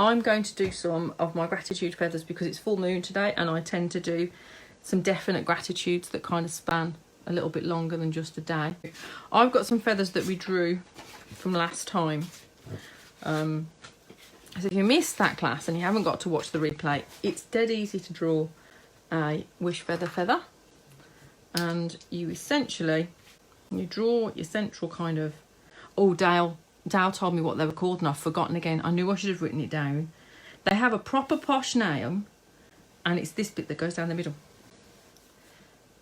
I'm going to do some of my gratitude feathers because it's full moon today, and I tend to do some definite gratitudes that kind of span a little bit longer than just a day. I've got some feathers that we drew from last time. So if you missed that class and you haven't got to watch the replay, it's dead easy to draw a wish feather. And you essentially, you draw your central kind of, oh, Dale told me what they were called and I've forgotten again. I knew I should have written it down. They have a proper posh name, and it's this bit that goes down the middle.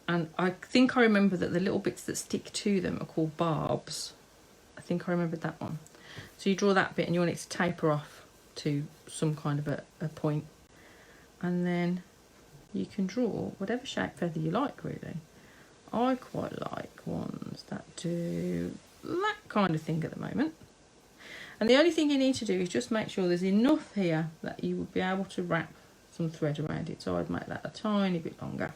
And I think I remember that the little bits that stick to them are called barbs. I think I remembered that one. So you draw that bit and you want it to taper off to some kind of a point. And then you can draw whatever shape feather you like, really. I quite like ones that do that kind of thing at the moment. And the only thing you need to do is just make sure there's enough here that you would be able to wrap some thread around it. So I'd make that a tiny bit longer.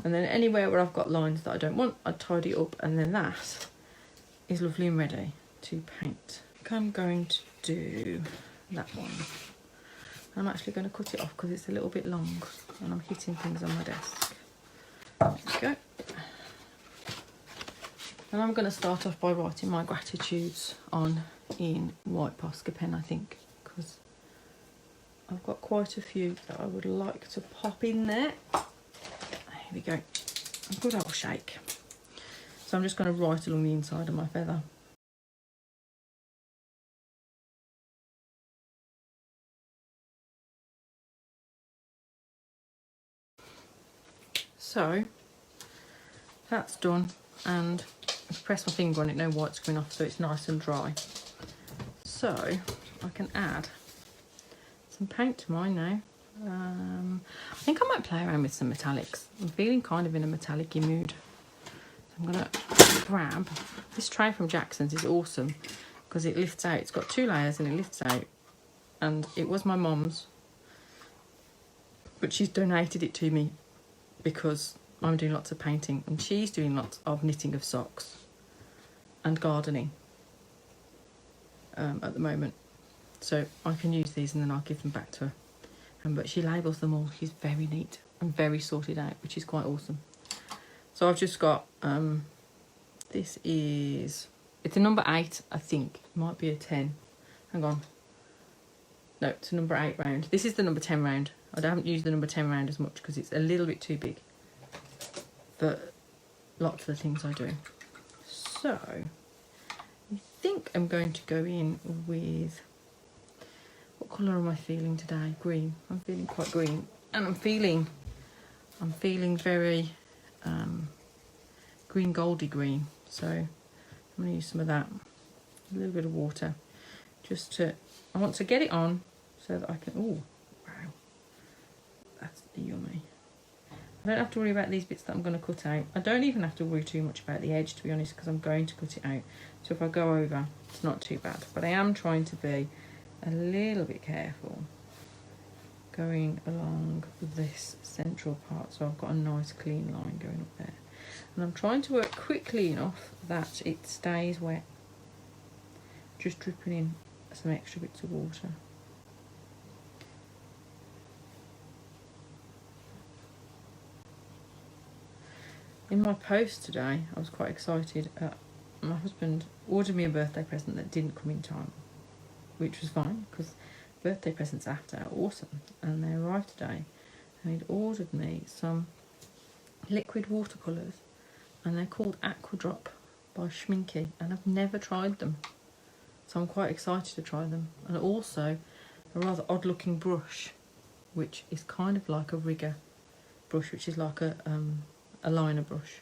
And then anywhere where I've got lines that I don't want, I'd tidy it up, and then that is lovely and ready to paint. I'm going to do that one. I'm actually going to cut it off because it's a little bit long and I'm hitting things on my desk. There we go. And I'm going to start off by writing my gratitudes on in white Posca pen, I think, because I've got quite a few that I would like to pop in there. Here we go, a good old shake. So I'm just going to write along the inside of my feather. So that's done, and I've pressed my finger on it, no white's coming off, so it's nice and dry. So I can add some paint to mine now. I think I might play around with some metallics. I'm feeling kind of in a metallic-y mood. So I'm going to grab this tray from Jackson's. Is awesome because it lifts out. It's got 2 layers and it lifts out. And it was my mum's, but she's donated it to me because I'm doing lots of painting and she's doing lots of knitting of socks and gardening at the moment. So I can use these and then I'll give them back to her. But she labels them all. She's very neat and very sorted out, which is quite awesome. So I've just got, this is, it's a number 8, I think. It might be a 10. Hang on. No, it's a number 8 round. This is the number 10 round. I haven't used the number 10 round as much because it's a little bit too big for lots of the things I do. So I think I'm going to go in with, what colour am I feeling today? Green. I'm feeling quite green, and I'm feeling very green, goldy green. So I'm going to use some of that, a little bit of water, just to, I want to get it on so that I can. Oh, wow, that's yummy. I don't have to worry about these bits that I'm going to cut out. I don't even have to worry too much about the edge, to be honest, because I'm going to cut it out. So if I go over, it's not too bad. But I am trying to be a little bit careful going along this central part, so I've got a nice clean line going up there, and I'm trying to work quickly enough that it stays wet, just dripping in some extra bits of water. In my post today, I was quite excited. My husband ordered me a birthday present that didn't come in time, which was fine because birthday presents after are awesome, and they arrived today, and he'd ordered me some liquid watercolours, and they're called Aqua Drop by Schminky, and I've never tried them, so I'm quite excited to try them. And also a rather odd looking brush, which is kind of like a rigger brush, which is like a liner brush.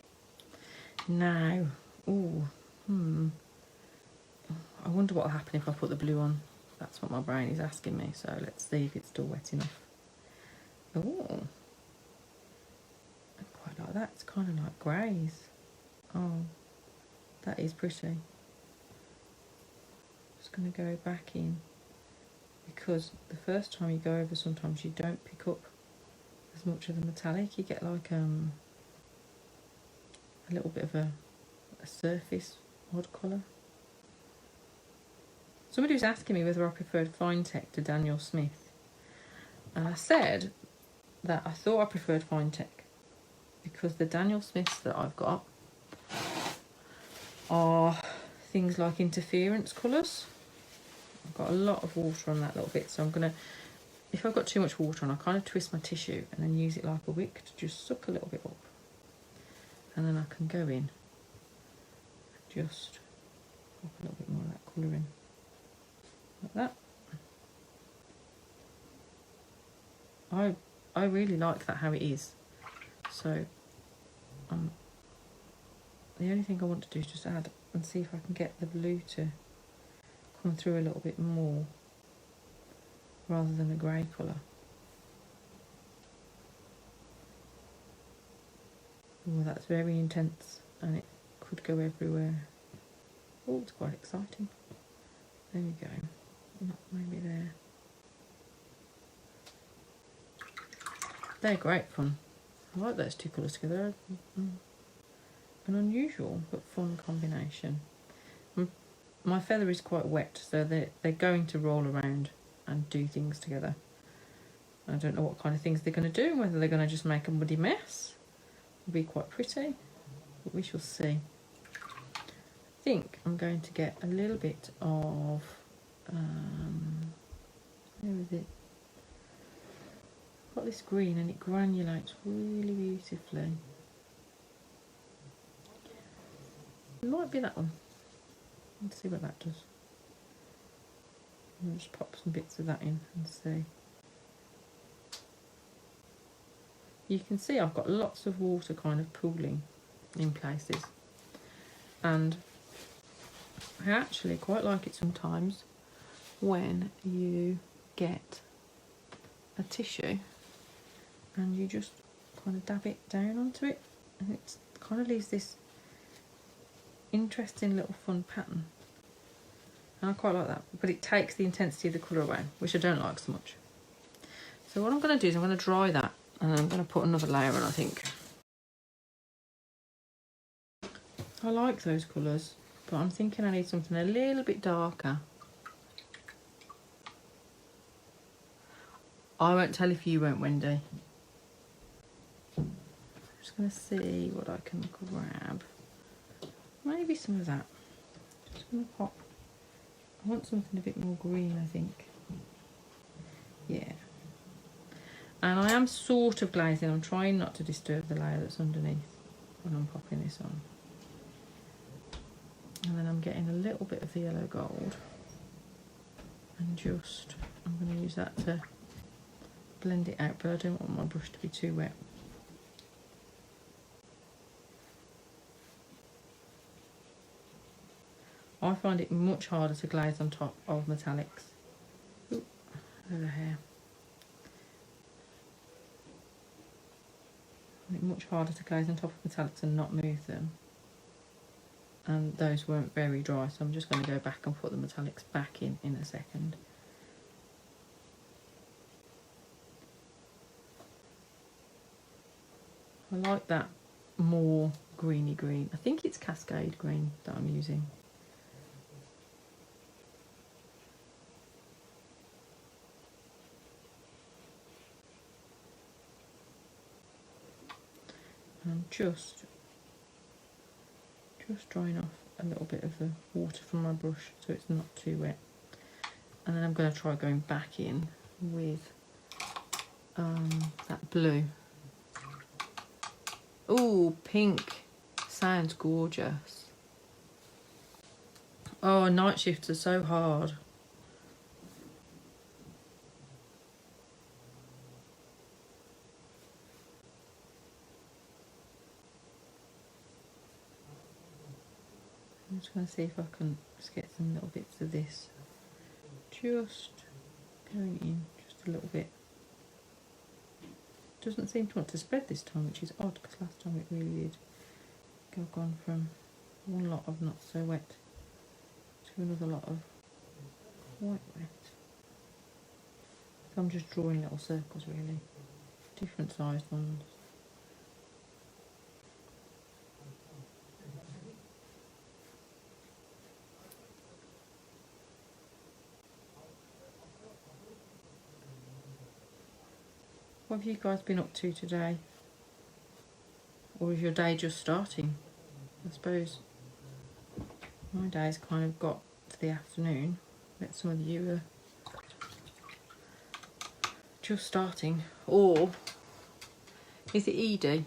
Now, I wonder what will happen if I put the blue on. That's what my brain is asking me, so let's see if it's still wet enough. Oh, I quite like that. It's kind of like greys. Oh, that is pretty. Just going to go back in, because the first time you go over, sometimes you don't pick up as much of the metallic. You get like a little bit of a surface odd colour. Somebody was asking me whether I preferred Fine Tech to Daniel Smith. And I said that I thought I preferred Fine Tech because the Daniel Smiths that I've got are things like interference colours. I've got a lot of water on that little bit, so I'm going to, if I've got too much water on, I kind of twist my tissue and then use it like a wick to just suck a little bit up. And then I can go in, just pop a little bit more of that colour in, like that. I really like that how it is. So the only thing I want to do is just add and see if I can get the blue to come through a little bit more rather than a grey colour. Oh, that's very intense and it could go everywhere. Oh, it's quite exciting. There we go. Not maybe there. They're great fun. I like those two colours together. An unusual but fun combination. My feather is quite wet, so they're going to roll around and do things together. I don't know what kind of things they're going to do, whether they're going to just make a muddy mess. It'll be quite pretty, but we shall see. I think I'm going to get a little bit of, where is it? I've got this green and it granulates really beautifully. It might be that one. Let's see what that does. I'll just pop some bits of that in and see. You can see I've got lots of water kind of pooling in places, and I actually quite like it sometimes when you get a tissue and you just kind of dab it down onto it, and it kind of leaves this interesting little fun pattern. And I quite like that, but it takes the intensity of the colour away, which I don't like so much. So what I'm going to do is I'm going to dry that, and then I'm going to put another layer on, I think. I like those colours, but I'm thinking I need something a little bit darker. I won't tell if you won't, Wendy. I'm just going to see what I can grab. Maybe some of that. Just going to pop. I want something a bit more green, I think. Yeah. And I am sort of glazing. I'm trying not to disturb the layer that's underneath when I'm popping this on. And then I'm getting a little bit of the yellow gold. And just, I'm going to use that to blend it out, but I don't want my brush to be too wet. I find it much harder to glaze on top of metallics. Ooh, over here. I find it much harder to glaze on top of metallics and not move them. And those weren't very dry, so I'm just going to go back and put the metallics back in a second. I like that more greeny green. I think it's Cascade green that I'm using. I'm just drying off a little bit of the water from my brush so it's not too wet. And then I'm going to try going back in with that blue. Ooh, pink. Sounds gorgeous. Oh, night shifts are so hard. I'm just going to see if I can just get some little bits of this just going in just a little bit. Doesn't seem to want to spread this time, which is odd because last time it really did. I've gone from one lot of not so wet to another lot of quite wet. So I'm just drawing little circles really, different sized ones. What have you guys been up to today? Or is your day just starting? I suppose my day's kind of got to the afternoon. Bet some of you are just starting. Or is it Edie?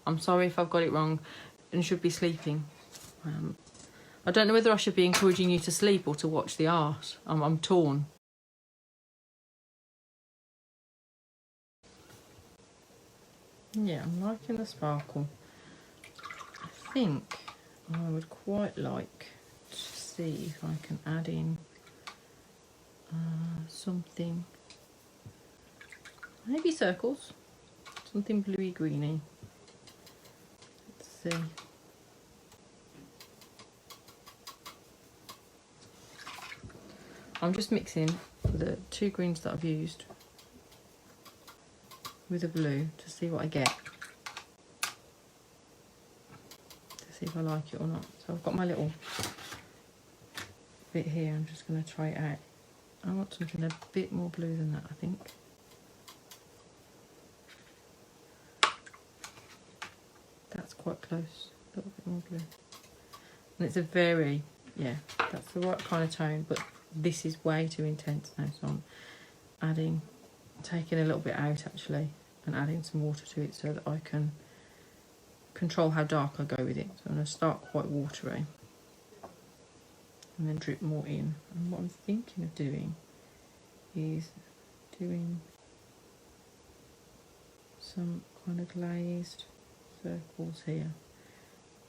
I'm sorry if I've got it wrong and should be sleeping. I don't know whether I should be encouraging you to sleep or to watch the art. I'm torn. Yeah, I'm liking the sparkle. I think I would quite like to see if I can add in something, maybe circles, something bluey greeny. Let's see. I'm just mixing the two greens that I've used with a blue to see what I get, to see if I like it or not. So I've got my little bit here. I'm just going to try it out. I want something a bit more blue than that, I think. That's quite close, a little bit more blue. And it's a very, yeah, that's the right kind of tone, but this is way too intense now, so I'm adding, taking a little bit out actually, and adding some water to it so that I can control how dark I go with it. So I'm going to start quite watery and then drip more in. And what I'm thinking of doing is doing some kind of glazed circles here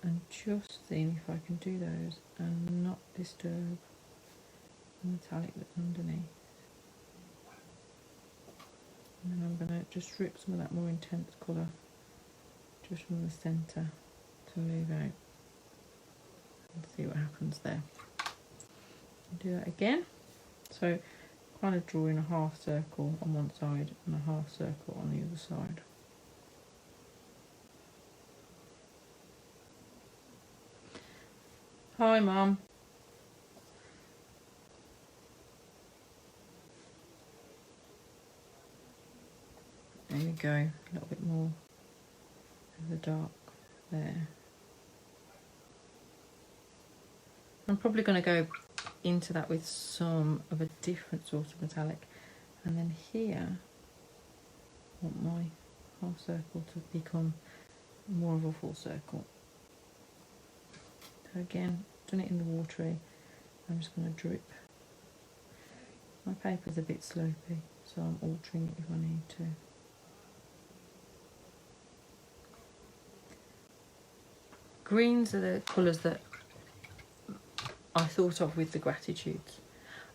and just seeing if I can do those and not disturb the metallic that's underneath. And then I'm going to just drip some of that more intense colour just from the centre to move out and see what happens there. Do that again. So kind of drawing a half circle on one side and a half circle on the other side. Hi Mum. There we go, a little bit more of the dark there. I'm probably going to go into that with some of a different sort of metallic, and then here I want my half circle to become more of a full circle. So again, done it in the watery. I'm just going to drip. My paper's a bit slopey, so I'm altering it if I need to. Greens are the colours that I thought of with the gratitudes.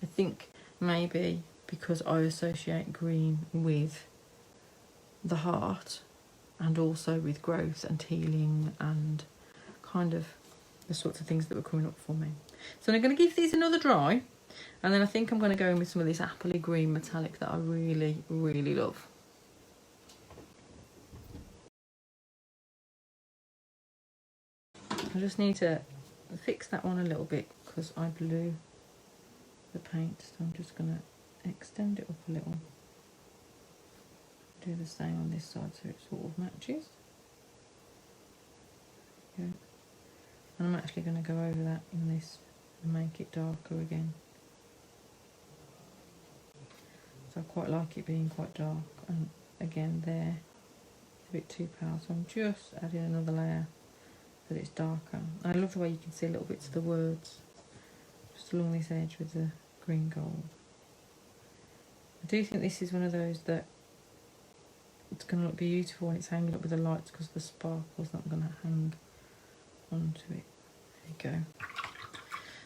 I think maybe because I associate green with the heart and also with growth and healing and kind of the sorts of things that were coming up for me. So I'm going to give these another dry, and then I think I'm going to go in with some of this appley green metallic that I really, really love. I just need to fix that one a little bit because I blew the paint, so I'm just going to extend it up a little. Do the same on this side so it sort of matches. Okay. And I'm actually going to go over that in this and make it darker again. So I quite like it being quite dark, and again there it's a bit too pale, so I'm just adding another layer so that it's darker. And I love the way you can see little bits of the words just along this edge with the green gold. I do think this is one of those that it's going to look beautiful when it's hanging up with the lights because the sparkle's not going to hang onto it. There you go.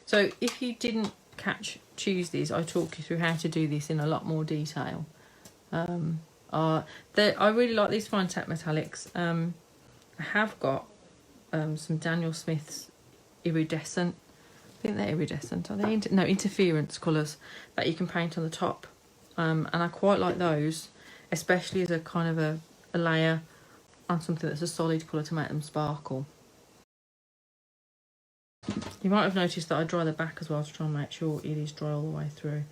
So if you didn't catch Tuesdays, I talk you through how to do this in a lot more detail. I really like these fine tap metallics. I have got some Daniel Smith's iridescent, I think they're iridescent, are they? No, interference colours that you can paint on the top. And I quite like those, especially as a kind of a layer on something that's a solid colour to make them sparkle. You might have noticed that I dry the back as well to try and make sure it is dry all the way through.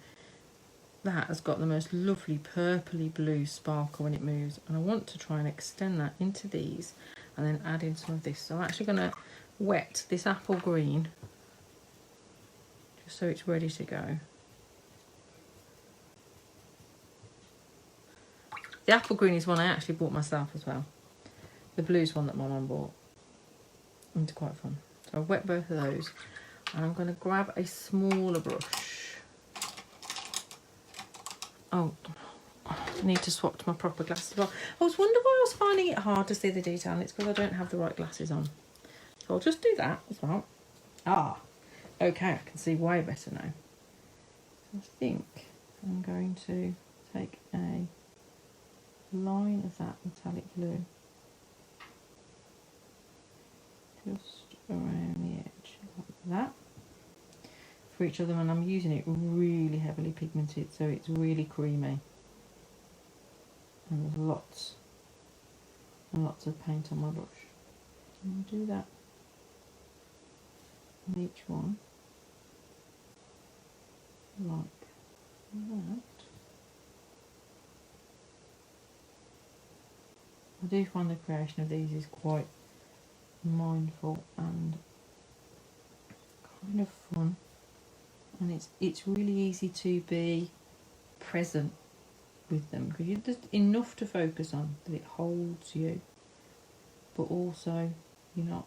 that has got the most lovely purpley blue sparkle when it moves, and I want to try and extend that into these and then add in some of this. So I'm actually going to wet this apple green just so it's ready to go. The apple green is one I actually bought myself as well. The blue's one that my mum bought. It's quite fun. So I've wet both of those, and I'm going to grab a smaller brush. Oh, I need to swap to my proper glasses as well. I was wondering why I was finding it hard to see the detail, and it's because I don't have the right glasses on. So I'll just do that as well. Ah, okay, I can see way better now. I think I'm going to take a line of that metallic blue just around the edge like that for each of them, and I'm using it really heavily pigmented, so it's really creamy, and there's lots and lots of paint on my brush. And I'll do that on each one like that. I do find the creation of these is quite mindful and kind of fun, and it's really easy to be present with them because you're just enough to focus on that it holds you, but also you're not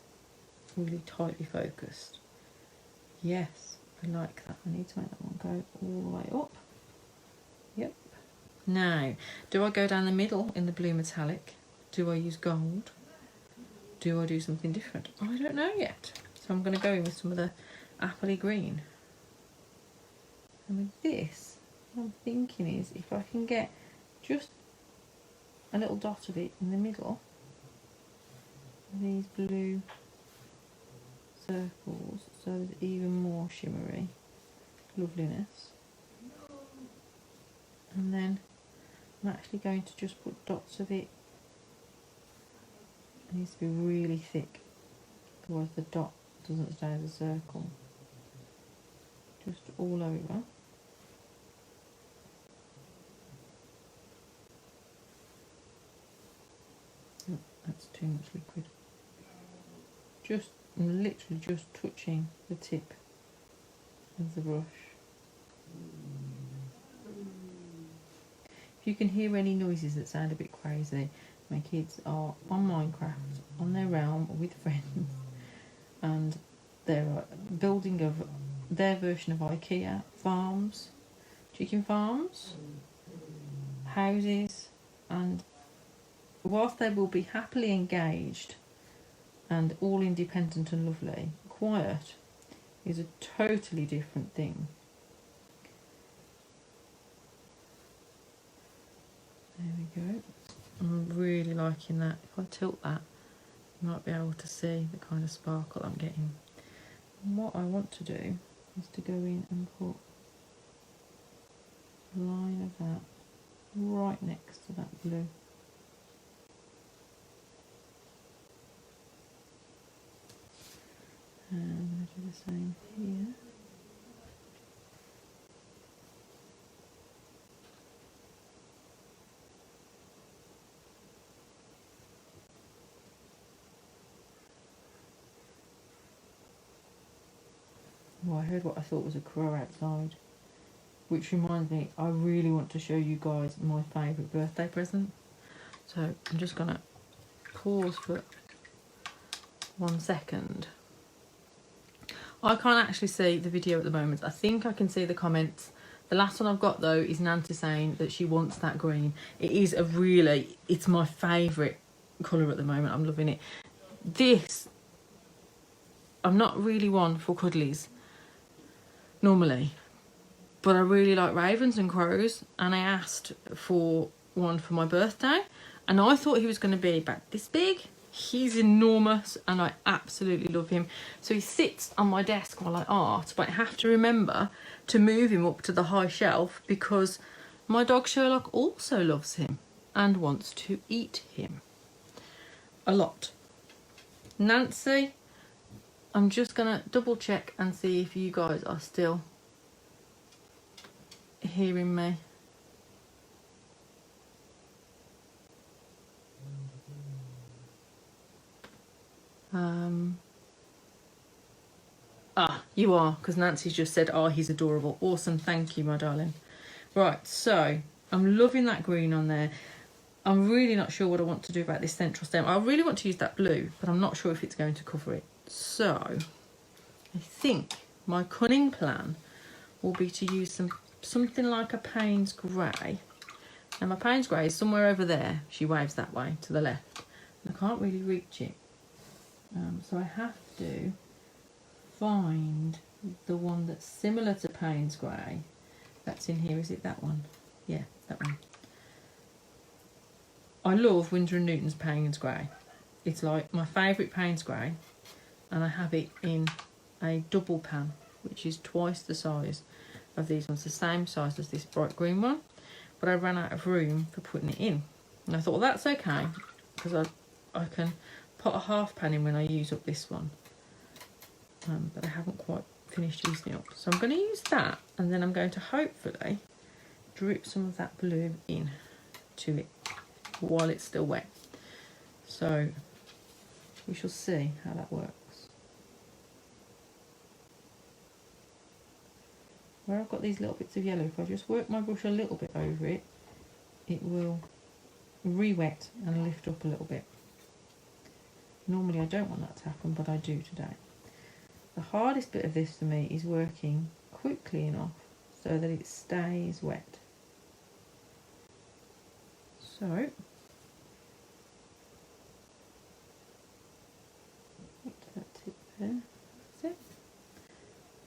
really tightly focused. Yes, I like that. I need to make that one go all the way up. Yep. Now, do I go down the middle in the blue metallic? Do I use gold? Do I do something different? I don't know yet. So I'm going to go in with some of the appley green. And with this, what I'm thinking is if I can get just a little dot of it in the middle, these blue circles, so there's even more shimmery loveliness. And then I'm actually going to just put dots of it. It needs to be really thick, otherwise the dot doesn't stay as a circle. Just all over. Oh, that's too much liquid. Just literally just touching the tip of the brush. If you can hear any noises that sound a bit crazy, my kids are on Minecraft, on their realm with friends, and they're building of their version of IKEA farms, chicken farms, houses, and whilst they will be happily engaged and all independent and lovely, quiet is a totally different thing. There we go. I'm really liking that. If I tilt that, you might be able to see the kind of sparkle I'm getting. And what I want to do is to go in and put a line of that right next to that blue. And I'm going to do the same here. Oh, I heard what I thought was a crow outside, which reminds me, I really want to show you guys my favourite birthday present. So I'm just going to pause for 1 second. I can't actually see the video at the moment. I think I can see the comments. The last one I've got though is Nancy saying that she wants that green. It is a really, it's my favourite colour at the moment. I'm loving it. This, I'm not really one for cuddlies normally, but I really like ravens and crows, and I asked for one for my birthday, and I thought he was going to be about this big. He's enormous and I absolutely love him. So he sits on my desk while I art, but I have to remember to move him up to the high shelf because my dog Sherlock also loves him and wants to eat him a lot. Nancy, I'm just gonna double check and see if you guys are still hearing me. You are, because Nancy's just said, oh, he's adorable. Awesome, thank you, my darling. Right, so I'm loving that green on there. I'm really not sure what I want to do about this central stem. I really want to use that blue, but I'm not sure if it's going to cover it. So I think my cunning plan will be to use something like a Payne's Grey. And my Payne's Grey is somewhere over there. She waves that way to the left. And I can't really reach it. So I have to find the one that's similar to Payne's Grey. That's in here. Is it that one? Yeah, that one. I love Winsor & Newton's Payne's Grey. It's like my favourite Payne's Grey, and I have it in a double pan, which is twice the size of these ones, the same size as this bright green one, but I ran out of room for putting it in. And I thought, well, that's okay, because I can put a half pan in when I use up this one, but I haven't quite finished using it up. So I'm going to use that, and then I'm going to hopefully drip some of that blue in to it while it's still wet. So we shall see how that works. Where I've got these little bits of yellow, if I just work my brush a little bit over it, it will re-wet and lift up a little bit. Normally I don't want that to happen, but I do today. The hardest bit of this for me is working quickly enough so that it stays wet. So up to that tip there, that's it.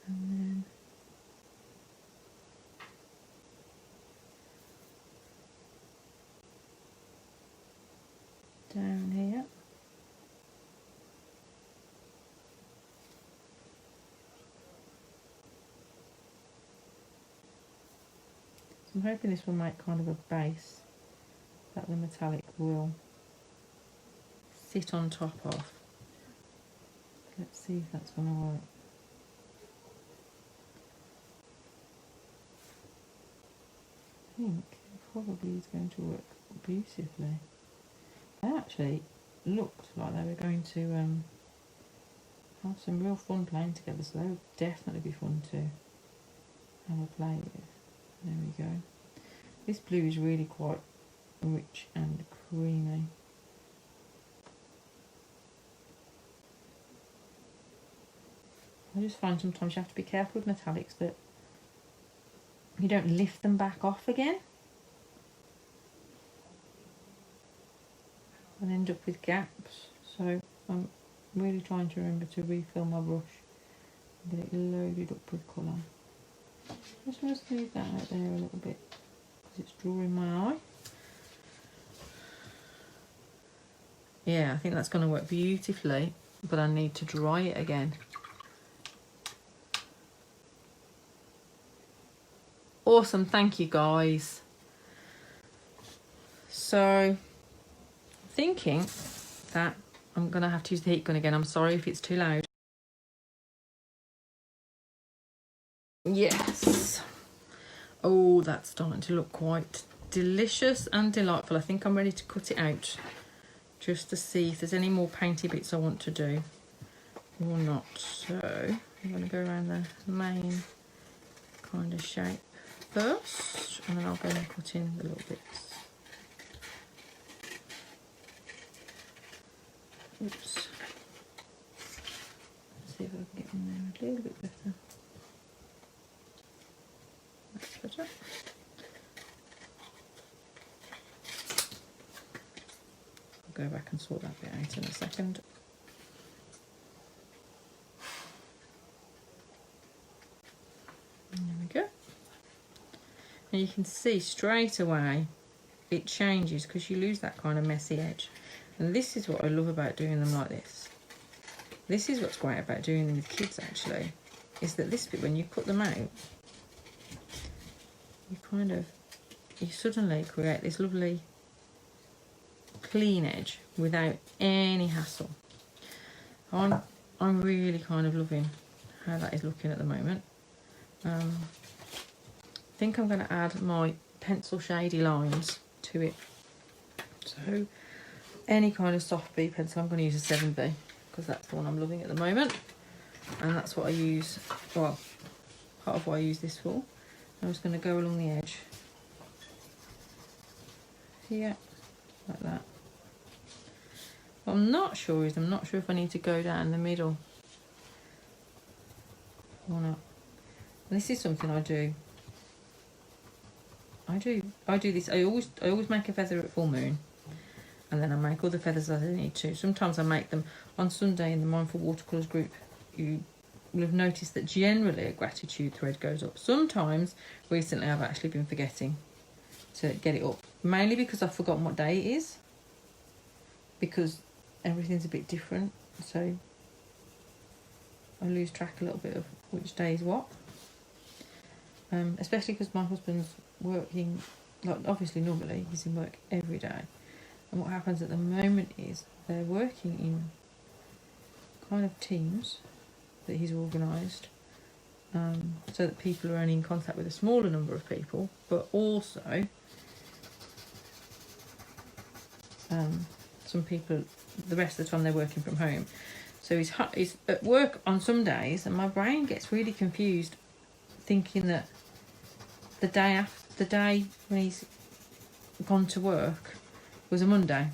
And then down here. So I'm hoping this will make kind of a base that the metallic will sit on top of. Let's see if that's going to work. I think it probably is going to work beautifully. They actually looked like they were going to have some real fun playing together, so they would definitely be fun to have a play with. There we go. This blue is really quite rich and creamy. I just find sometimes you have to be careful with metallics that you don't lift them back off again and end up with gaps. So I'm really trying to remember to refill my brush and get it loaded up with colour. Just want to smooth that out there a little bit because it's drawing my eye. Yeah, I think that's going to work beautifully, but I need to dry it again. Awesome, thank you guys. So, thinking that I'm going to have to use the heat gun again. I'm sorry if it's too loud. Yes. Oh, that's starting to look quite delicious and delightful. I think I'm ready to cut it out just to see if there's any more painty bits I want to do or not. So I'm going to go around the main kind of shape first, and then I'll go and cut in the little bits. Oops. Let's see if I can get in there a little bit better. That's better. I'll go back and sort that bit out in a second. And there we go. And you can see straight away it changes because you lose that kind of messy edge. And this is what I love about doing them like this. This is what's great about doing them with kids actually, is that this bit, when you cut them out, you suddenly create this lovely clean edge without any hassle. I'm really kind of loving how that is looking at the moment. I think I'm going to add my pencil shady lines to it. So any kind of soft B pencil, I'm going to use a 7B. because that's the one I'm loving at the moment, and that's what I use, well, part of what I use this for. I'm just going to go along the edge here, like that. What I'm not sure is, I'm not sure if I need to go down the middle or not. And this is something I do. I do this. I always make a feather at full moon, and then I make all the feathers as I need to. Sometimes I make them on Sunday in the Mindful Watercolours group. You will have noticed that generally a gratitude thread goes up. Sometimes, recently, I've actually been forgetting to get it up, mainly because I've forgotten what day it is, because everything's a bit different, so I lose track a little bit of which day is what. Especially because my husband's working, like obviously normally he's in work every day, and what happens at the moment is they're working in kind of teams that he's organised, so that people are only in contact with a smaller number of people, but also some people, the rest of the time they're working from home. So he's at work on some days, and my brain gets really confused thinking that the day when he's gone to work was a Monday,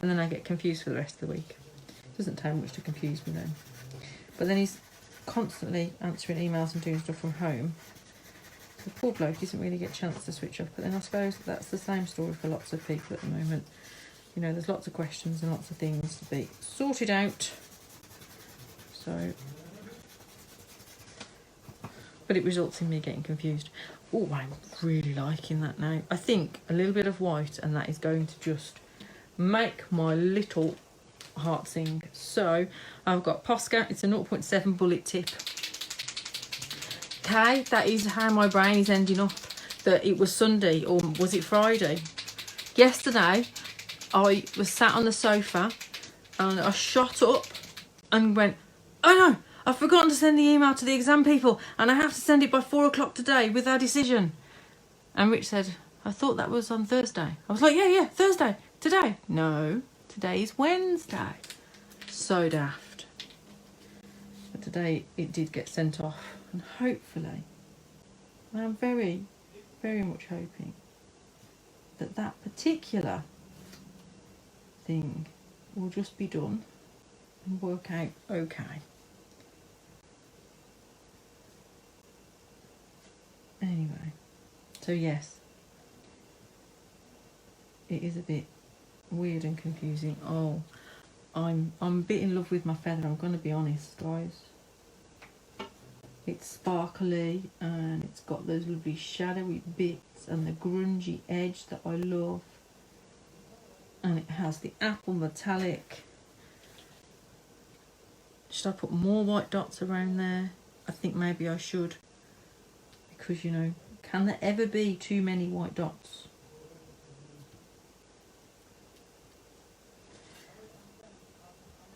and then I get confused for the rest of the week. It doesn't take much to confuse me then. But then he's constantly answering emails and doing stuff from home. The poor bloke doesn't really get a chance to switch off. But then I suppose that's the same story for lots of people at the moment. You know, there's lots of questions and lots of things to be sorted out. So, but it results in me getting confused. Oh, I'm really liking that now. I think a little bit of white, and that is going to just make my little heart sing. So I've got Posca. It's a 0.7 bullet tip. Okay, that is how my brain is ending up. That it was Sunday, or was it Friday? Yesterday, I was sat on the sofa and I shot up and went, oh no, I've forgotten to send the email to the exam people, and I have to send it by 4 o'clock today with our decision. And Rich said, I thought that was on Thursday. I was like, yeah, Thursday, today. No, today's Wednesday. So daft. But today it did get sent off, and hopefully, I'm very, very much hoping that that particular thing will just be done and work out okay. Anyway, so yes, it is a bit weird and confusing. Oh, I'm a bit in love with my feather, I'm going to be honest, guys. It's sparkly and it's got those lovely shadowy bits and the grungy edge that I love. And it has the apple metallic. Should I put more white dots around there? I think maybe I should. Because, you know, can there ever be too many white dots?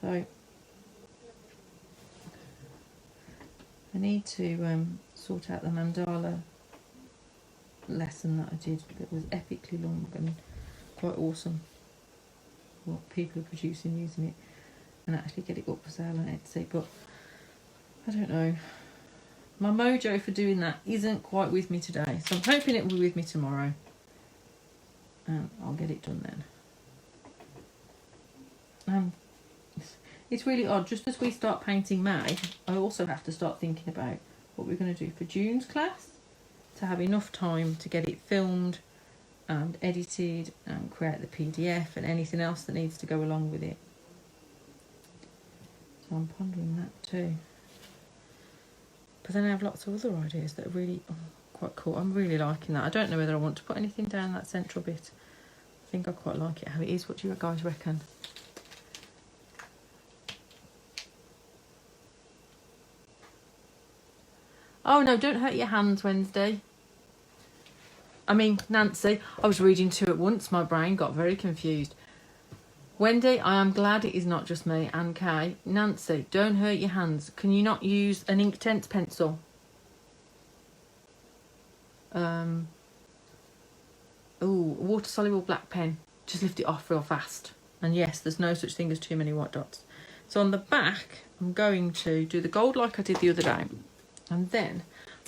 So, I need to sort out the mandala lesson that I did that was epically long and quite awesome. What people are producing using it, and actually get it up for sale on Etsy. But I don't know. My mojo for doing that isn't quite with me today, so I'm hoping it will be with me tomorrow, and I'll get it done then. It's really odd, just as we start painting May, I also have to start thinking about what we're going to do for June's class, to have enough time to get it filmed and edited and create the PDF and anything else that needs to go along with it. So I'm pondering that too. But then I have lots of other ideas that are really quite cool. I'm really liking that. I don't know whether I want to put anything down that central bit. I think I quite like it how it is. What do you guys reckon? Oh no, don't hurt your hands, Wednesday. I mean, Nancy, I was reading two at once. My brain got very confused. Wendy, I am glad it is not just me and Kay. Nancy, don't hurt your hands. Can you not use an Inktense pencil? Ooh, water-soluble black pen. Just lift it off real fast. And yes, there's no such thing as too many white dots. So on the back, I'm going to do the gold like I did the other day, and then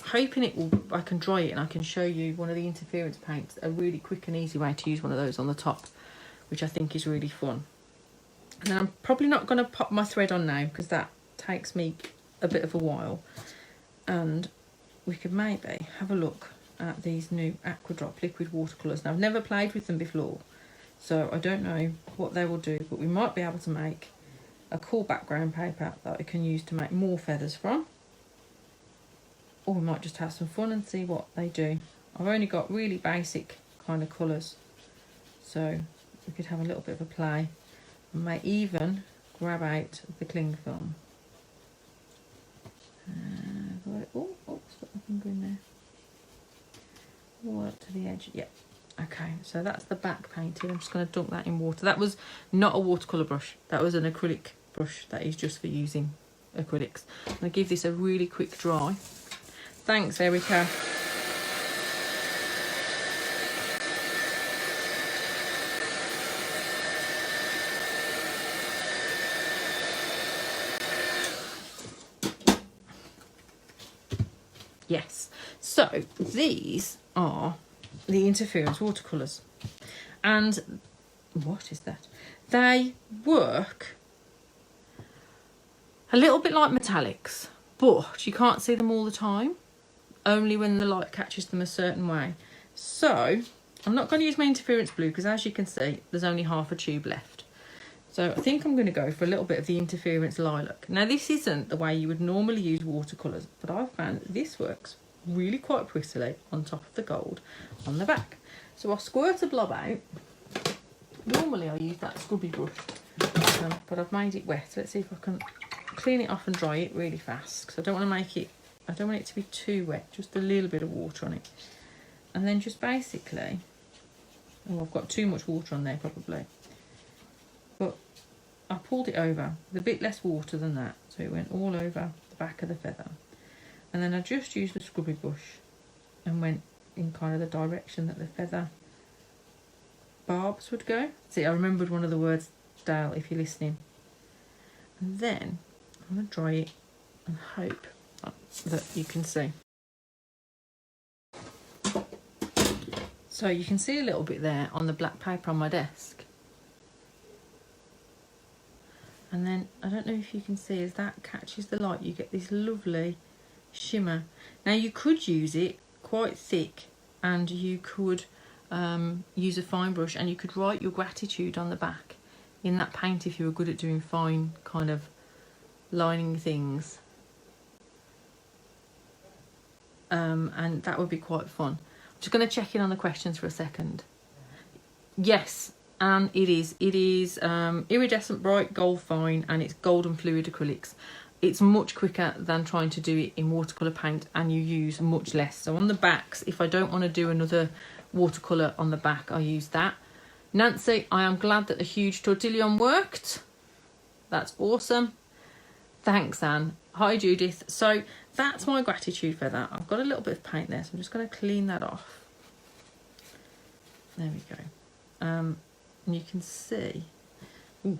hoping I can dry it and I can show you one of the interference paints, a really quick and easy way to use one of those on the top, which I think is really fun. And then I'm probably not going to pop my thread on now because that takes me a bit of a while. And we could maybe have a look at these new Aqua Drop liquid watercolours. Now, I've never played with them before, so I don't know what they will do, but we might be able to make a cool background paper that I can use to make more feathers from. Or we might just have some fun and see what they do. I've only got really basic kind of colours, so we could have a little bit of a play. I may even grab out the cling film. Oh, got my finger in there. All up to the edge. Yeah. Okay, so that's the back painted. I'm just going to dunk that in water. That was not a watercolour brush. That was an acrylic brush. That is just for using acrylics. I'm going to give this a really quick dry. Thanks, Erica. Yes, so these are the interference watercolours, and what is that? They work a little bit like metallics, but you can't see them all the time, only when the light catches them a certain way. So I'm not going to use my interference blue because, as you can see, there's only half a tube left. So I think I'm going to go for a little bit of the interference lilac. Now, this isn't the way you would normally use watercolours, but I've found that this works really quite prettily on top of the gold on the back. So I'll squirt a blob out. Normally I use that scrubby brush, but I've made it wet. Let's see if I can clean it off and dry it really fast, because I don't want it to be too wet, just a little bit of water on it. And then just basically, oh, I've got too much water on there probably. But I pulled it over with a bit less water than that, so it went all over the back of the feather. And then I just used the scrubby brush and went in kind of the direction that the feather barbs would go. See, I remembered one of the words, Dale, if you're listening. And then I'm going to dry it and hope that you can see. So you can see a little bit there on the black paper on my desk. And then, I don't know if you can see, as that catches the light, you get this lovely shimmer. Now, you could use it quite thick, and you could use a fine brush, and you could write your gratitude on the back in that paint if you were good at doing fine kind of lining things. And that would be quite fun. I'm just going to check in on the questions for a second. Yes. And it is iridescent bright gold fine, and it's golden fluid acrylics. It's much quicker than trying to do it in watercolour paint, and you use much less. So on the backs, if I don't want to do another watercolour on the back, I use that. Nancy, I am glad that the huge tortillon worked. That's awesome. Thanks, Anne. Hi, Judith. So that's my gratitude feather. I've got a little bit of paint there, so I'm just going to clean that off. There we go. And you can see, ooh,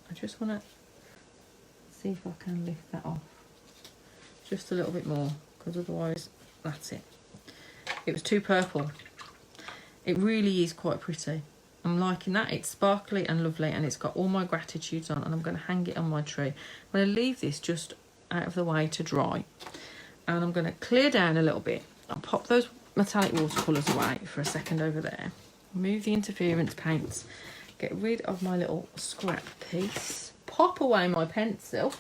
I just want to see if I can lift that off just a little bit more, because otherwise that's it. It was too purple. It really is quite pretty. I'm liking that. It's sparkly and lovely, and it's got all my gratitudes on, and I'm going to hang it on my tree. I'm going to leave this just out of the way to dry, and I'm going to clear down a little bit. I'll pop those metallic watercolours away for a second over there. Move the interference paints, get rid of my little scrap piece, pop away my pencil.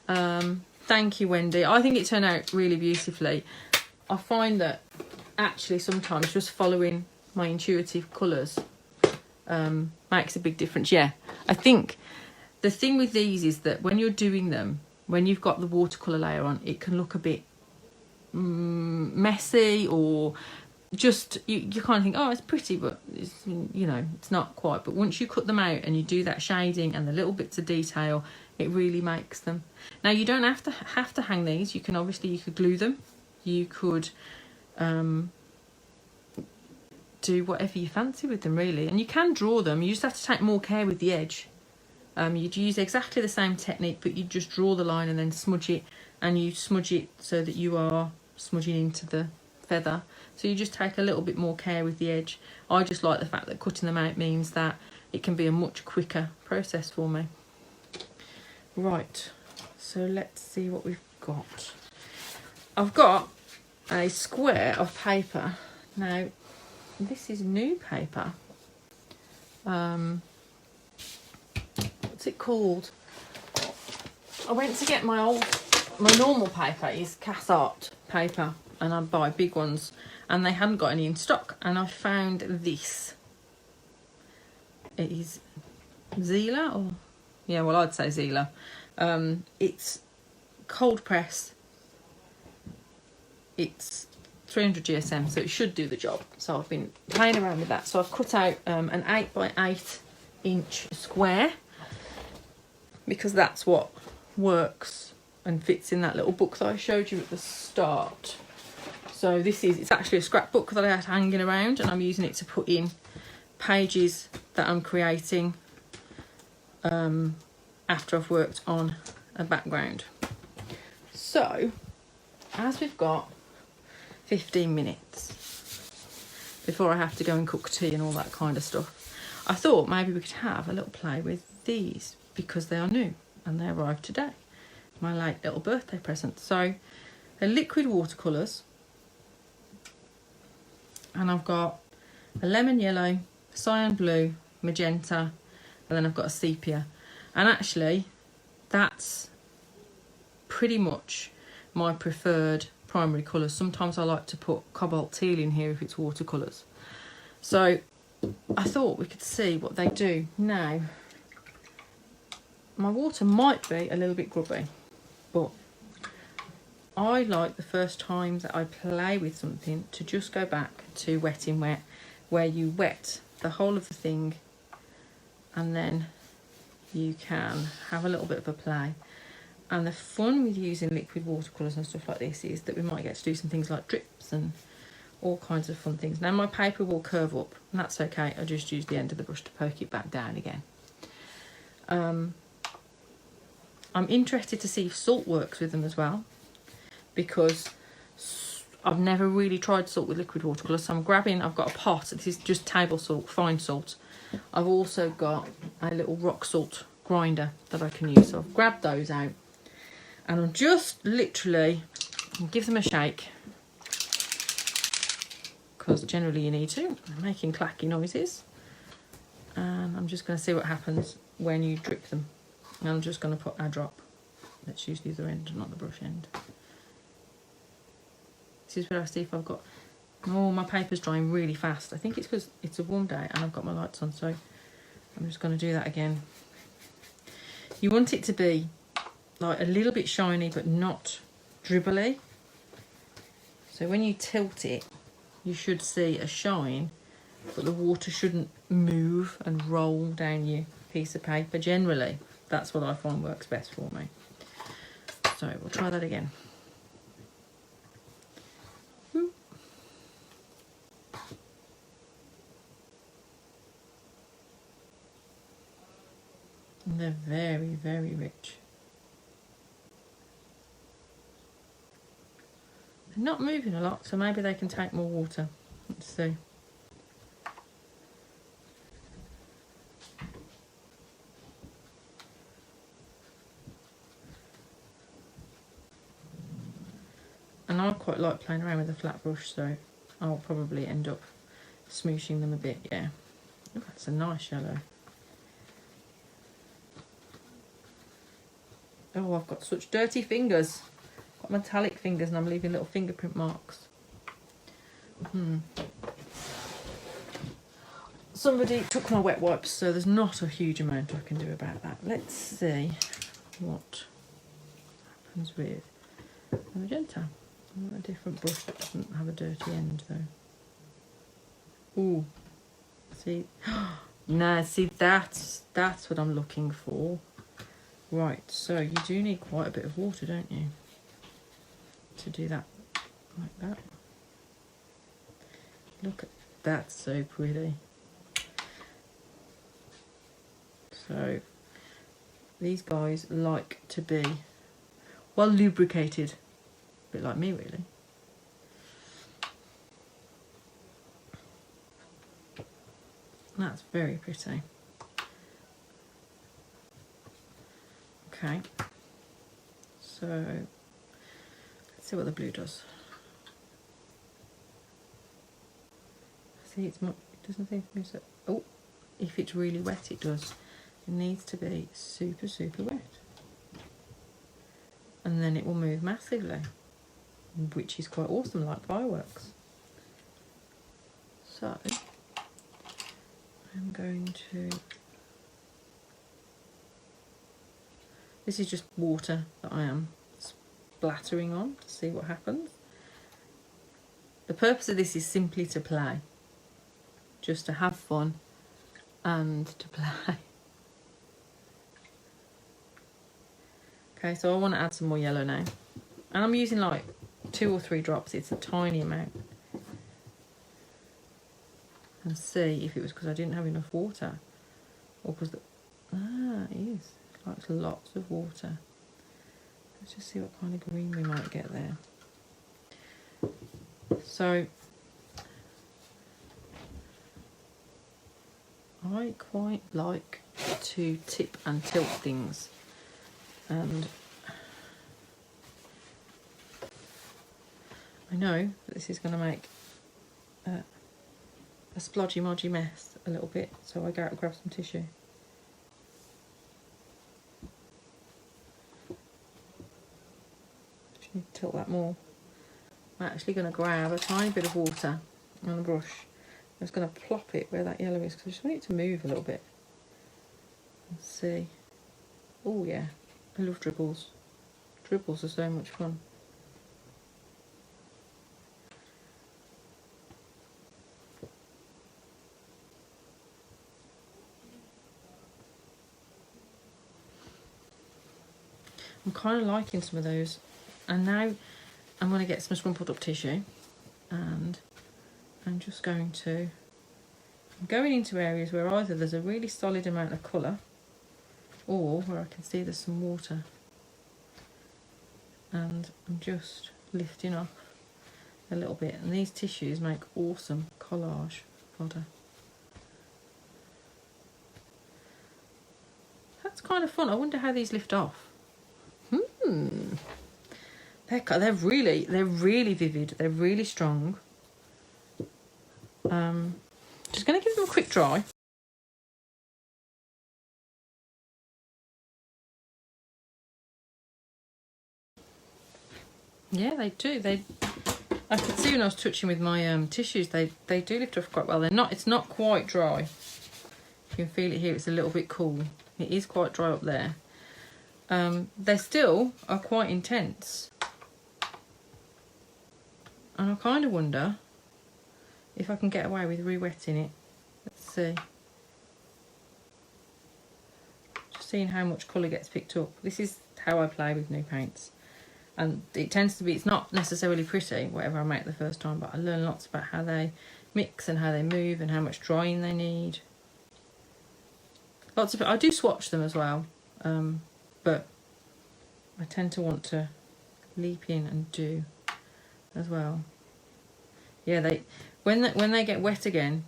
Thank you, Wendy. I think it turned out really beautifully. I find that actually sometimes just following my intuitive colours makes a big difference. Yeah, I think the thing with these is that when you're doing them, when you've got the watercolour layer on, it can look a bit messy, or just you kind of think, oh, it's pretty, but it's, you know, it's not quite. But once you cut them out and you do that shading and the little bits of detail, it really makes them. Now, you don't have to hang these. You can you could glue them. You could do whatever you fancy with them, really. And you can draw them. You just have to take more care with the edge, You'd use exactly the same technique, but you'd just draw the line and then smudge it, and you smudge it so that you are smudging into the feather. So you just take a little bit more care with the edge. I just like the fact that cutting them out means that it can be a much quicker process for me. Right, so let's see what we've got. I've got a square of paper. Now, this is new paper. What's it called? I went to get my normal paper is cast art paper, and I buy big ones, and they hadn't got any in stock, and I found this. It is Zila, or yeah, well, I'd say Zila. It's cold press. It's 300 GSM, so it should do the job. So I've been playing around with that. So I've cut out an 8 by 8 inch square, because that's what works and fits in that little book that I showed you at the start. So it's actually a scrapbook that I had hanging around, and I'm using it to put in pages that I'm creating after I've worked on a background. So, as we've got 15 minutes before I have to go and cook tea and all that kind of stuff, I thought maybe we could have a little play with these, because they are new and they arrived today. My late little birthday present. So they're liquid watercolours, and I've got a lemon yellow, cyan blue, magenta, and then I've got a sepia. And actually that's pretty much my preferred primary colours. Sometimes I like to put cobalt teal in here if it's watercolours. So I thought we could see what they do. Now, my water might be a little bit grubby, but I like the first time that I play with something to just go back to wet in wet, where you wet the whole of the thing and then you can have a little bit of a play. And the fun with using liquid watercolours and stuff like this is that we might get to do some things like drips and all kinds of fun things. Now my paper will curve up, and that's okay. I just use the end of the brush to poke it back down again. I'm interested to see if salt works with them as well, because I've never really tried salt with liquid watercolours. So I've got a pot. This is just table salt, fine salt. I've also got a little rock salt grinder that I can use. So I've grabbed those out, and I'm just literally give them a shake, because generally you need to. I'm making clacky noises, and I'm just going to see what happens when you drip them. And I'm just going to put a drop. Let's use the other end, not the brush end. This is where I see if I've got... Oh, my paper's drying really fast. I think it's because it's a warm day and I've got my lights on, so I'm just going to do that again. You want it to be like a little bit shiny but not dribbly. So when you tilt it, you should see a shine, but the water shouldn't move and roll down your piece of paper. Generally, that's what I find works best for me. So we'll try that again. And they're very, very rich. They're not moving a lot, so maybe they can take more water. Let's see. And I quite like playing around with a flat brush, so I'll probably end up smooshing them a bit, yeah. Oh, that's a nice yellow. Oh, I've got such dirty fingers. Got metallic fingers, and I'm leaving little fingerprint marks. Somebody took my wet wipes, so there's not a huge amount I can do about that. Let's see what happens with the magenta. I want a different brush that doesn't have a dirty end, though. Ooh, see, nah, see, that's what I'm looking for. Right, so you do need quite a bit of water, don't you, to do that like that. Look at that, so pretty. So these guys like to be well lubricated, a bit like me really. That's very pretty. Okay, so let's see what the blue does. See, it doesn't seem to be so. Oh, if it's really wet, it does. It needs to be super, super wet, and then it will move massively, which is quite awesome, like fireworks. So I'm going to. This is just water that I am splattering on to see what happens. The purpose of this is simply to play, just to have fun and to play. Okay, so I want to add some more yellow now, and I'm using like 2 or 3 drops. It's a tiny amount, and see if it was because I didn't have enough water, or because it is. Likes lots of water. Let's just see what kind of green we might get there. So I quite like to tip and tilt things, and I know that this is going to make a splodgy modgy mess a little bit, so I go out and grab some tissue. Need to tilt that more. I'm actually going to grab a tiny bit of water on the brush. I'm just going to plop it where that yellow is, because I just want it to move a little bit. Let's see. Oh yeah, I love dribbles. Dribbles are so much fun. I'm kind of liking some of those. And now I'm going to get some scrumpled up tissue, and I'm just going to, I'm going into areas where either there's a really solid amount of colour, or where I can see there's some water, and I'm just lifting off a little bit. And these tissues make awesome collage fodder. That's kind of fun. I wonder how these lift off. They're really vivid. They're really strong. Just going to give them a quick dry. Yeah, they do. I could see when I was touching with my tissues, they do lift off quite well. It's not quite dry. You can feel it here. It's a little bit cool. It is quite dry up there. They still are quite intense. And I kind of wonder if I can get away with re-wetting it. Let's see. Just seeing how much colour gets picked up. This is how I play with new paints. And it tends to be, it's not necessarily pretty, whatever I make the first time, but I learn lots about how they mix and how they move and how much drying they need. I do swatch them as well, but I tend to want to leap in and do as well. Yeah, when they get wet again,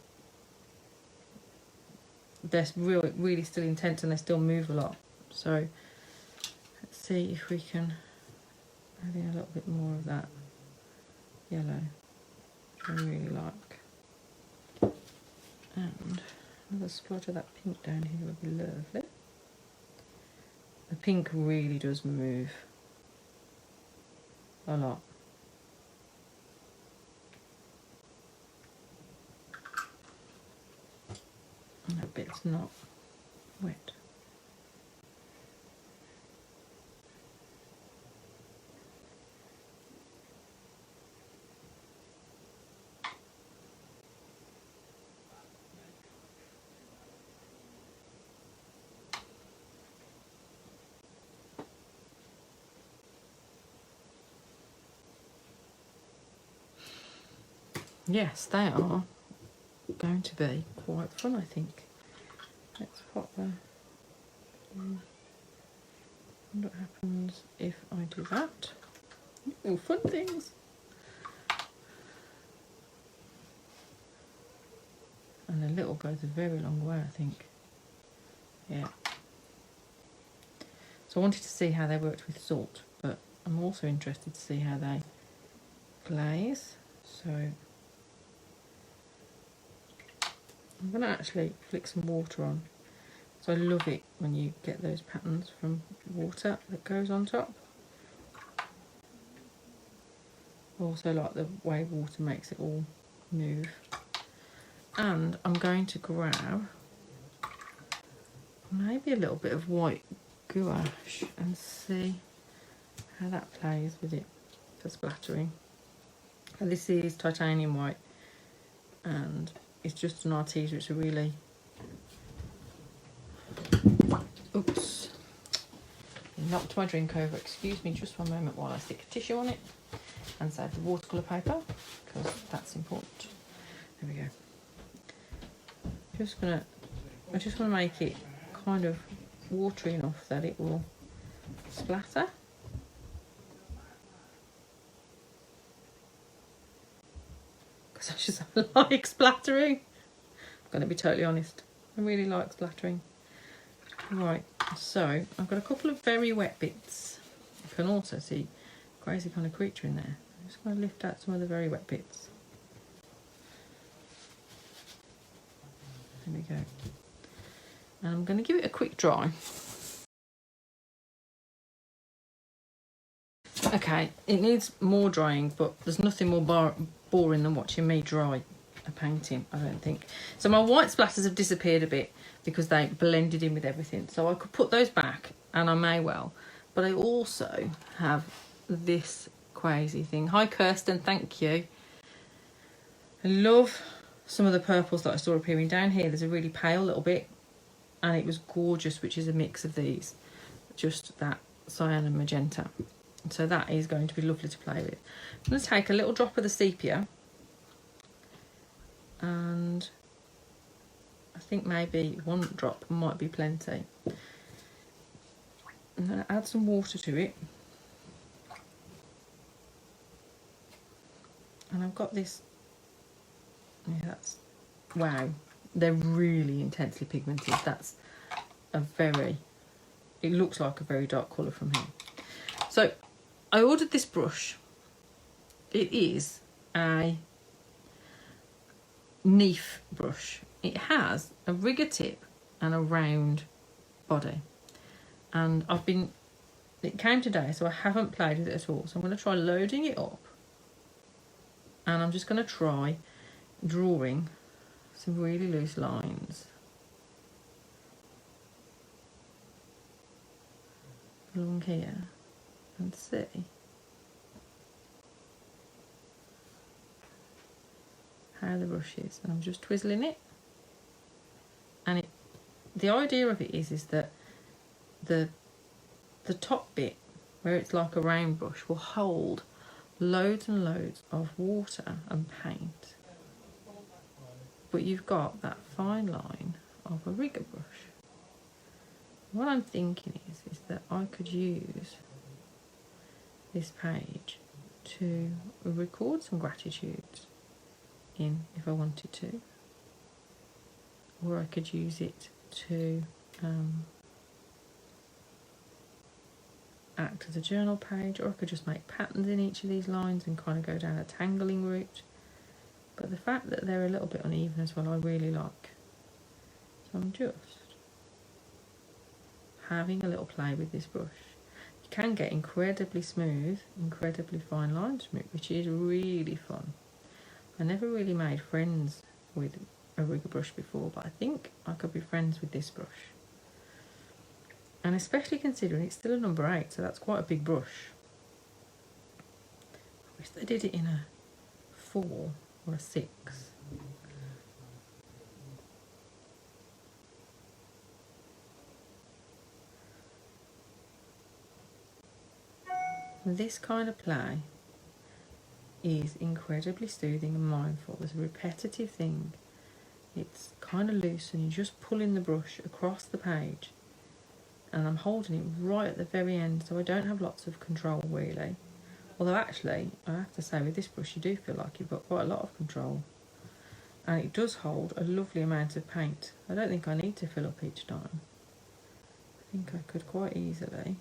they're really still intense, and they still move a lot. So let's see if we can add in a little bit more of that yellow, which I really like, and another splodge of that pink down here would be lovely. The pink really does move a lot. And that bit's not wet. Yes, they are going to be quite fun, I think. Let's pop the What happens if I do that? Oh, fun things. And a little goes a very long way, I think. Yeah. So I wanted to see how they worked with salt, but I'm also interested to see how they glaze. So I'm going to actually flick some water on. So I love it when you get those patterns from water that goes on top. I also like the way water makes it all move. And I'm going to grab maybe a little bit of white gouache and see how that plays with it for splattering. And this is titanium white, and it's just an artesian. It's a really, oops, knocked my drink over. Excuse me just one moment while I stick a tissue on it and save the watercolour paper, because that's important. There we go. I just want to make it kind of watery enough that it will splatter. Because I just like splattering. I'm going to be totally honest. I really like splattering. Right, so I've got a couple of very wet bits. You can also see a crazy kind of creature in there. I'm just going to lift out some of the very wet bits. There we go. And I'm going to give it a quick dry. Okay, it needs more drying, but there's nothing more boring than watching me dry a painting, I don't think. So my white splatters have disappeared a bit because they blended in with everything. So I could put those back, and I may well. But I also have this crazy thing. Hi Kirsten, thank you. I love some of the purples that I saw appearing down here. There's a really pale little bit, and it was gorgeous, which is a mix of these. Just that cyan and magenta. So that is going to be lovely to play with. I'm going to take a little drop of the sepia, and I think maybe one drop might be plenty. I'm going to add some water to it. And I've got this, yeah, that's, wow, they're really intensely pigmented. That's a very, it looks like a very dark colour from here. So I ordered this brush. It is a Neef brush. It has a rigger tip and a round body. And it came today, so I haven't played with it at all. So I'm going to try loading it up. And I'm just going to try drawing some really loose lines along here and see how the brush is. And I'm just twizzling it. And the idea of it is that the top bit, where it's like a round brush, will hold loads and loads of water and paint, but you've got that fine line of a rigger brush. What I'm thinking is that I could use this page to record some gratitudes in if I wanted to, or I could use it to act as a journal page, or I could just make patterns in each of these lines and kind of go down a tangling route. But the fact that they're a little bit uneven as well, I really like. So I'm just having a little play with this brush. You can get incredibly smooth, incredibly fine lines from it, which is really fun. I never really made friends with a rigger brush before, but I think I could be friends with this brush. And especially considering it's still a number 8, so that's quite a big brush. I wish they did it in a 4 or a 6. This kind of play is incredibly soothing and mindful. There's a repetitive thing. It's kind of loose and you're just pulling the brush across the page and I'm holding it right at the very end, so I don't have lots of control really. Although actually, I have to say with this brush you do feel like you've got quite a lot of control. And it does hold a lovely amount of paint. I don't think I need to fill up each time. I think I could quite easily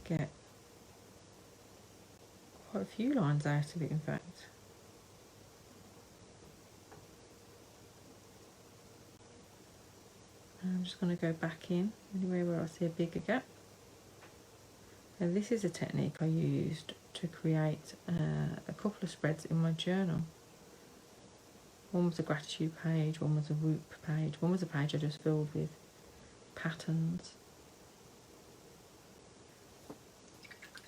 get quite a few lines out of it, in fact. And I'm just going to go back in anywhere where I see a bigger gap. And this is a technique I used to create a couple of spreads in my journal. One was a gratitude page, one was a whoop page, one was a page I just filled with patterns.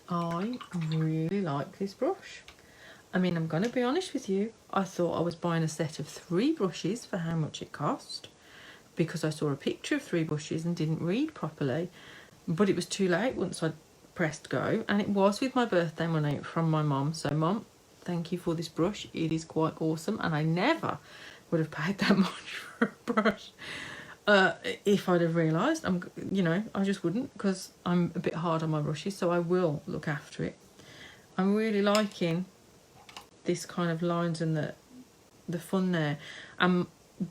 I really like this brush. I mean, I'm going to be honest with you, I thought I was buying a set of 3 brushes for how much it cost, because I saw a picture of 3 brushes and didn't read properly, but it was too late once I pressed go, and it was with my birthday money from my mum. So Mum, thank you for this brush, it is quite awesome, and I never would have paid that much for a brush if I'd have realised. You know, I just wouldn't, because I'm a bit hard on my brushes, so I will look after it. I'm really liking this kind of lines and the fun there.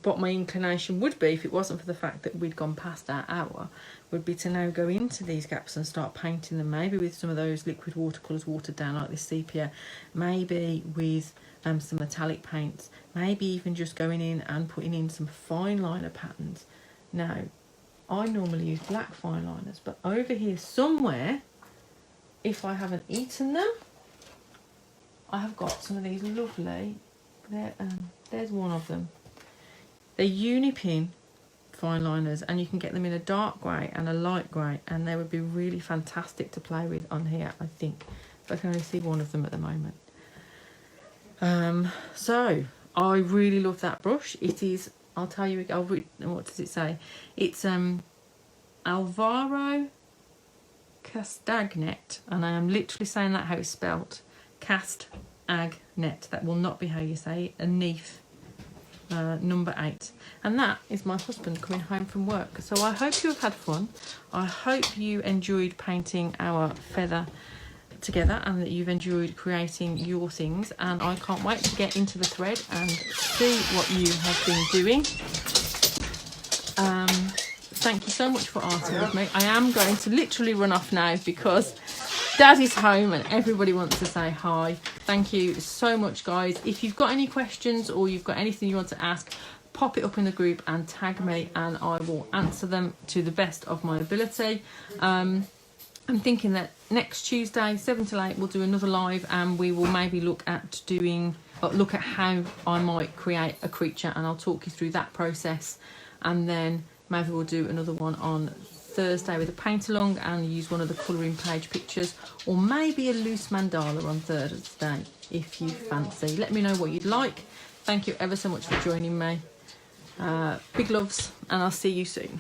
What my inclination would be, if it wasn't for the fact that we'd gone past our hour, would be to now go into these gaps and start painting them, maybe with some of those liquid watercolours watered down like this sepia, maybe with some metallic paints, maybe even just going in and putting in some fine liner patterns. Now, I normally use black fine liners, but over here somewhere, if I haven't eaten them, I have got some of these lovely, there's one of them. They're Unipin fine liners, and you can get them in a dark grey and a light grey, and they would be really fantastic to play with on here, I think. But I can only see one of them at the moment. So I really love that brush. It is, I'll tell you, what does it say? It's Alvaro Castagnet, and I am literally saying that how it's spelt. Castagnet. That will not be how you say it. A Neef. Number 8, and that is my husband coming home from work. So I hope you have had fun. I hope you enjoyed painting our feather together, and that you've enjoyed creating your things, and I can't wait to get into the thread and see what you have been doing. Thank you so much for arting with me. I am going to literally run off now because Dad is home and everybody wants to say hi. Thank you so much, guys. If you've got any questions or you've got anything you want to ask, pop it up in the group and tag me, and I will answer them to the best of my ability. I'm thinking that next Tuesday, 7 till 8, we'll do another live, and we will maybe look at how I might create a creature, and I'll talk you through that process. And then maybe we'll do another one on Thursday with a paint along and use one of the colouring page pictures, or maybe a loose mandala on Thursday if you fancy. Let me know what you'd like. Thank you ever so much for joining me. Big loves, and I'll see you soon.